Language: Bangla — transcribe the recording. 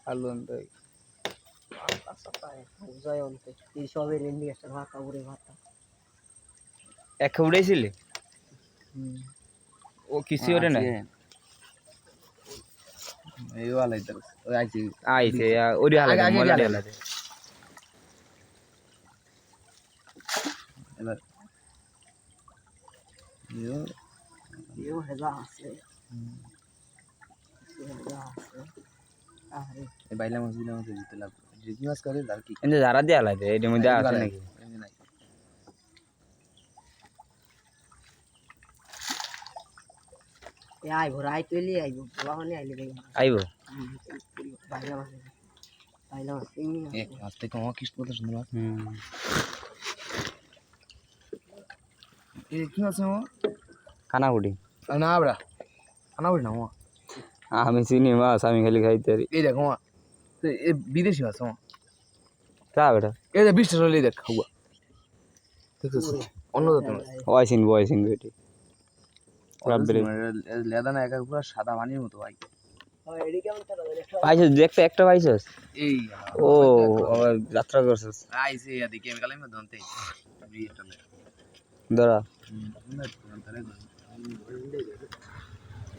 আলু আনতে জয় অন্তে এই সবের এমনি একটা ভাতা উড়ে ভাতা এক উড়াইছিলে ও কিছু ওরে না এই वाला इधर आइए আইছে ওরি হালা মলা হালা এবার ইও হেজা আছে হেজা আছে আরে এই বাইলা মাছ দিতে লাগবে রিজি মাছ করে আর কি এনে যারা দিয়ে হালা দে এর মধ্যে আছে নাকি এ আই ভরা আই তুইলি আইবো বলা হনি আইলে ভাই আইবো বাইলা মাছ এমনি এক মাছ থেকে আমার কিস কত সুন্দর মাছ এই কি মাছ ও কানাকুটি না বড়া কানাকুটি না ও আমি চিনি মাছ আমি খালি খাইতে পারি এই দেখো মা এই বিদেশি মাছ ও তা বেটা এই যে 20 টাকা দেখ খাওয়া দেখছিস অন্য জাতের মাছ বয়সিন বেটি রাব্বিরে লেদা না একা পুরো সাদা পানির মতো ভাই এডি কেমন তারা পাইছস দেখতে একটা পাইছস এই ও আবার যাত্রা করছস আইছে এদিকে আমি কালাই মধ্যে অন্তে ধরা